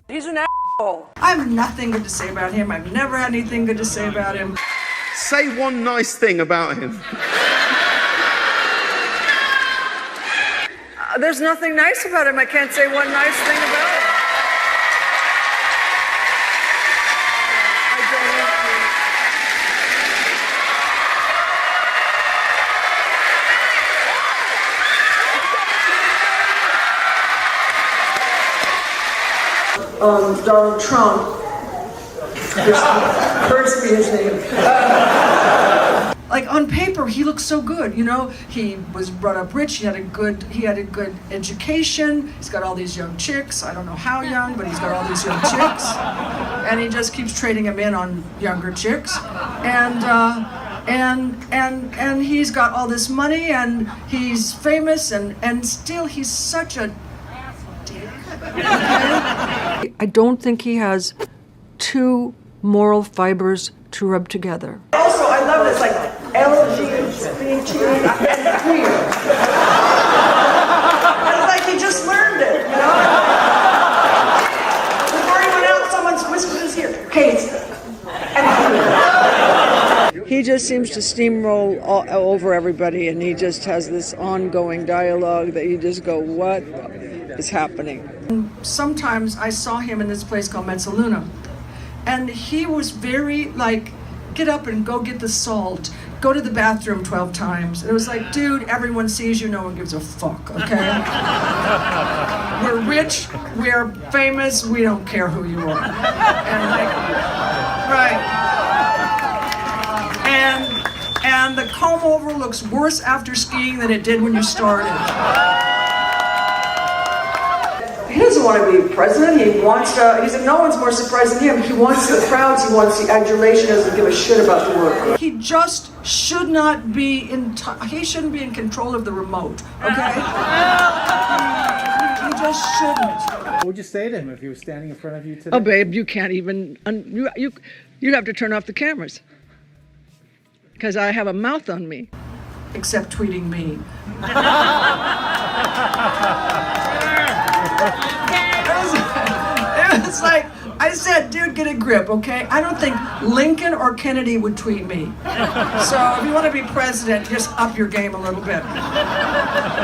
He's an asshole. I have nothing good to say about him. I've never had anything good to say about him. Say one nice thing about him. There's nothing nice about him. I can't say one nice thing about him. Donald Trump. This hurts me his name. Like on paper, he looks so good. You know, he was brought up rich. He had a good education. He's got all these young chicks. I don't know how young, but he's got all these young chicks, and he just keeps trading them in on younger chicks, and he's got all this money, and he's famous, and still he's such a dick. I don't think he has two moral fibers to rub together. Also, I love this, like LGBT and queer. It's like he just learned it, you know? Before he went out, someone's whispered in his ear, Kate, and queer. He just seems to steamroll over everybody, and he just has this ongoing dialogue that you just go, what is happening? Sometimes I saw him in this place called Mezzaluna, and he was very like, get up and go get the salt, go to the bathroom 12 times. And it was like, dude, everyone sees you, no one gives a fuck, okay? We're rich, we're famous, we don't care who you are. And like, right. And the comb over looks worse after skiing than it did when you started. He doesn't want to be president. He wants to. He said no one's more surprised than him. He wants the crowds. He wants the adulation. Doesn't give a shit about the work. He just should not be in. He shouldn't be in control of the remote. Okay. He just shouldn't. What would you say to him if he was standing in front of you today? Oh, babe, you can't even. You'd have to turn off the cameras because I have a mouth on me. Except tweeting me. It was like, I said, dude, get a grip, okay? I don't think Lincoln or Kennedy would tweet me. So if you want to be president, just up your game a little bit.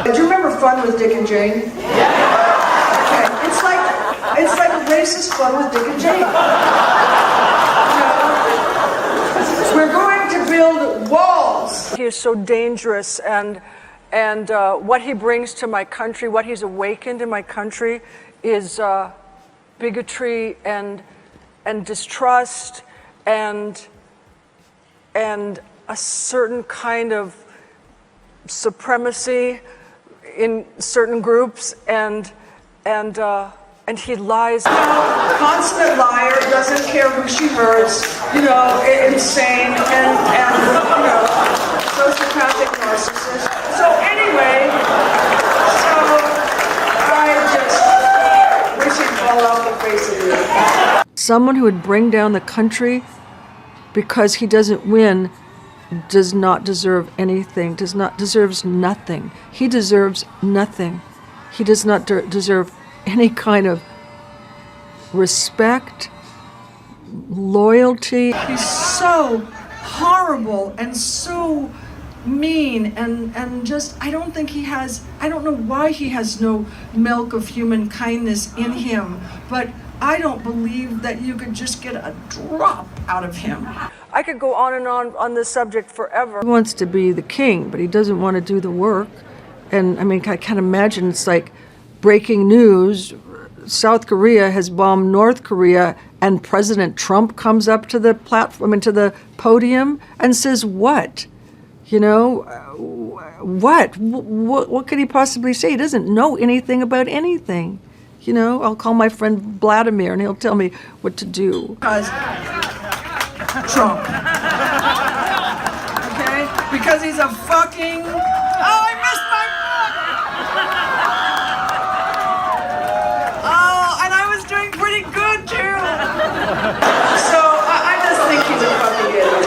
Do you remember Fun with Dick and Jane? Okay, it's like a racist Fun with Dick and Jane. We're going to build walls. He is so dangerous, and what he brings to my country, what he's awakened in my country, is bigotry and distrust and a certain kind of supremacy in certain groups, and he lies. Consummate liar, doesn't care who she hurts, insane, and sociopathic narcissist. So anyway, I just wish he'd fall off the face of the earth. Someone who would bring down the country because he doesn't win does not deserve anything, deserves nothing. He deserves nothing. He does not deserve any kind of respect, loyalty. He's so horrible and so mean and just, I don't know why he has no milk of human kindness in him, but I don't believe that you could just get a drop out of him. I could go on and on this subject forever. He wants to be the king, but he doesn't want to do the work. And I mean, I can't imagine, it's like breaking news, South Korea has bombed North Korea, and President Trump comes up to the platform, to the podium, and says, what? What could he possibly say? He doesn't know anything about anything. I'll call my friend Vladimir, and he'll tell me what to do. Because Trump. Okay? Because he's a fucking... Oh, I missed my... Oh, and I was doing pretty good, too. So, I just think he's a fucking idiot.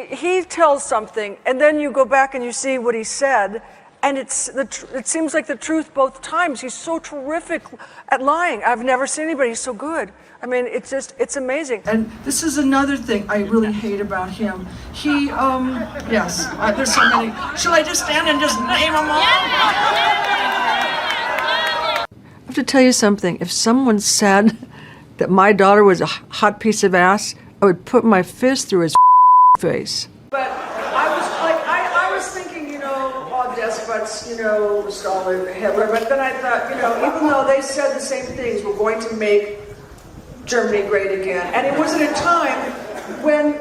He tells tells something, and then you go back and you see what he said, and it seems like the truth both times. He's so terrific at lying. I've never seen anybody so good. I mean, it's amazing. And this is another thing I really hate about him. He, yes, there's so many. Should I just stand and just name them all? I have to tell you something. If someone said that my daughter was a hot piece of ass, I would put my fist through his face. But I was thinking, you know, all despots, you know, Stalin, Hitler, but then I thought, you know, even though they said the same things, we're going to make Germany great again. And it was at a time when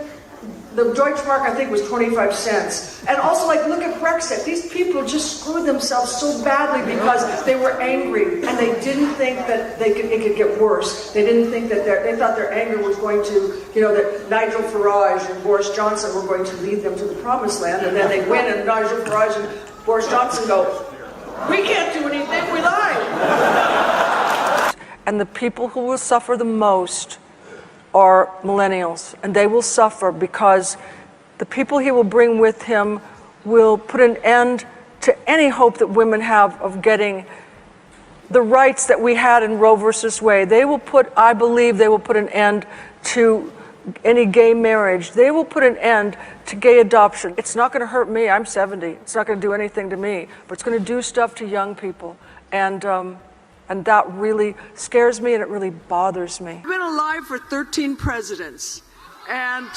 the Deutschmark, I think, was 25 cents. And also, like, look at Brexit. These people just screwed themselves so badly because they were angry and they didn't think that it could get worse. They didn't think that they thought their anger was going to, you know, that Nigel Farage and Boris Johnson were going to lead them to the promised land. And then they win and Nigel Farage and Boris Johnson go, we can't do anything, we lied. And the people who will suffer the most are millennials, and they will suffer because the people he will bring with him will put an end to any hope that women have of getting the rights that we had in Roe versus Wade. I believe they will put an end to any gay marriage. They will put an end to gay adoption. It's not going to hurt me. I'm 70. It's not going to do anything to me, but it's going to do stuff to young people. And that really scares me and it really bothers me. I've been alive for 13 presidents, and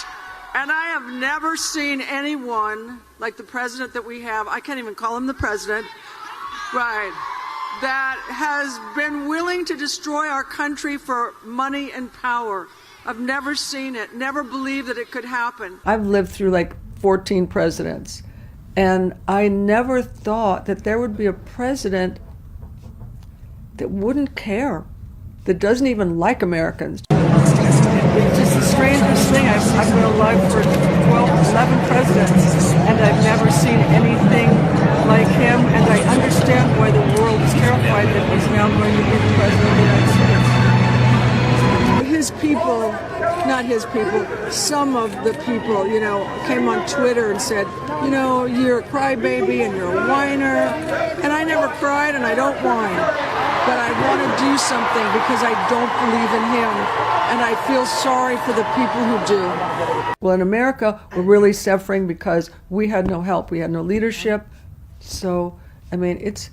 I have never seen anyone like the president that we have. I can't even call him the president, right? That has been willing to destroy our country for money and power. I've never seen it, never believed that it could happen. I've lived through like 14 presidents, and I never thought that there would be a president that wouldn't care, that doesn't even like Americans. It's just the strangest thing. I've been alive for 11 presidents, and I've never seen anything like him, and I understand why the world is terrified that he's now going to be the president of the United States. His people, not his people, some of the people, you know, came on Twitter and said, you know, you're a crybaby and you're a whiner, and I never cried and I don't whine. But I want to do something because I don't believe in him, and I feel sorry for the people who do. Well, in America, we're really suffering because we had no help. We had no leadership. So, I mean, it's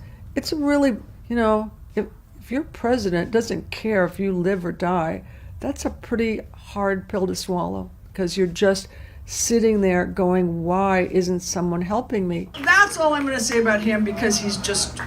really, you know, if your president doesn't care if you live or die, that's a pretty hard pill to swallow because you're just sitting there going, why isn't someone helping me? That's all I'm going to say about him because he's just...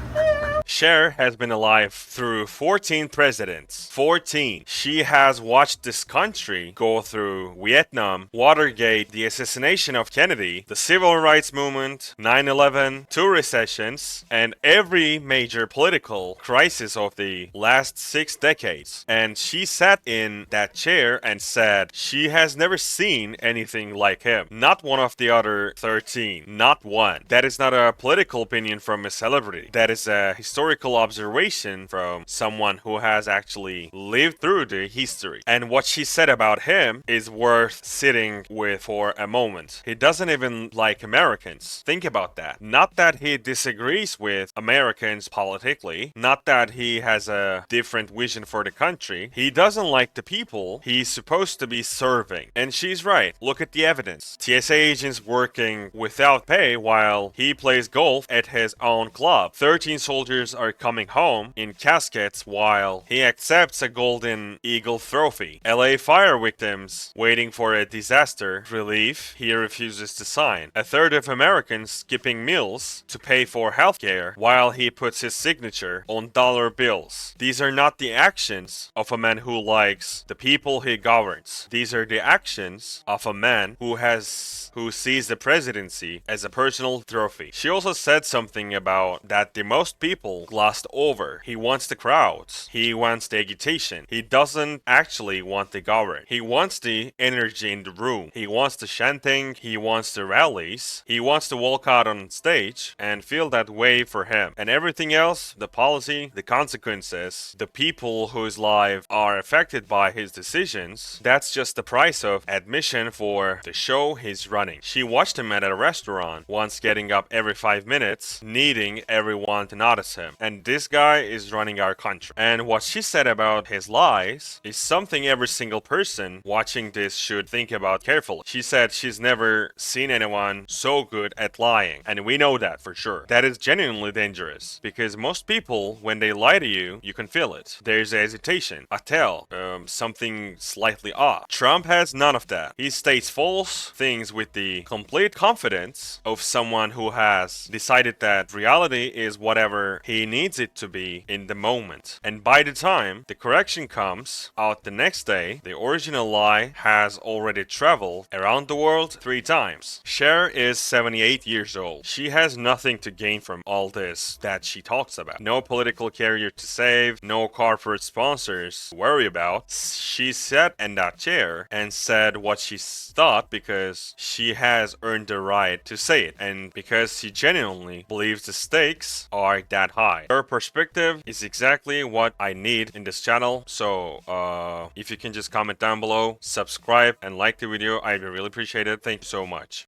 Cher has been alive through 14 presidents. 14. She has watched this country go through Vietnam, Watergate, the assassination of Kennedy, the civil rights movement, 9/11, 2 recessions, and every major political crisis of the last 6 decades. And she sat in that chair and said she has never seen anything like him. Not one of the other 13. Not one. That is not a political opinion from a celebrity. That is a historical observation from someone who has actually lived through the history. And what she said about him is worth sitting with for a moment. He doesn't even like Americans. Think about that. Not that he disagrees with Americans politically, not that he has a different vision for the country. He doesn't like the people he's supposed to be serving. And she's right. Look at the evidence. TSA agents working without pay while he plays golf at his own club. 13 soldiers are coming home in caskets while he accepts a Golden Eagle trophy. LA fire victims waiting for a disaster relief he refuses to sign. A third of Americans skipping meals to pay for healthcare while he puts his signature on dollar bills. These are not the actions of a man who likes the people he governs. These are the actions of a man who sees the presidency as a personal trophy. She also said something about that the most people glossed over. He wants the crowds. He wants the agitation. He doesn't actually want the government. He wants the energy in the room. He wants the chanting. He wants the rallies. He wants to walk out on stage and feel that way for him. And everything else, the policy, the consequences, the people whose lives are affected by his decisions, that's just the price of admission for the show he's running. She watched him at a restaurant, once getting up every 5 minutes, needing everyone to notice him. And this guy is running our country. And what she said about his lies is something every single person watching this should think about carefully. She said she's never seen anyone so good at lying. And we know that for sure. That is genuinely dangerous. Because most people, when they lie to you, you can feel it. There's hesitation, a tell, something slightly off. Trump has none of that. He states false things with the complete confidence of someone who has decided that reality is whatever he needs it to be in the moment. And by the time the correction comes out the next day, the original lie has already traveled around the world 3 times. Cher is 78 years old. She has nothing to gain from all this that she talks about. No political career to save, no corporate sponsors to worry about. She sat in that chair and said what she thought because she has earned the right to say it and because she genuinely believes the stakes are that high. Her perspective is exactly what I need in this channel. So if you can just comment down below, subscribe and like the video, I'd really appreciate it. Thank you so much.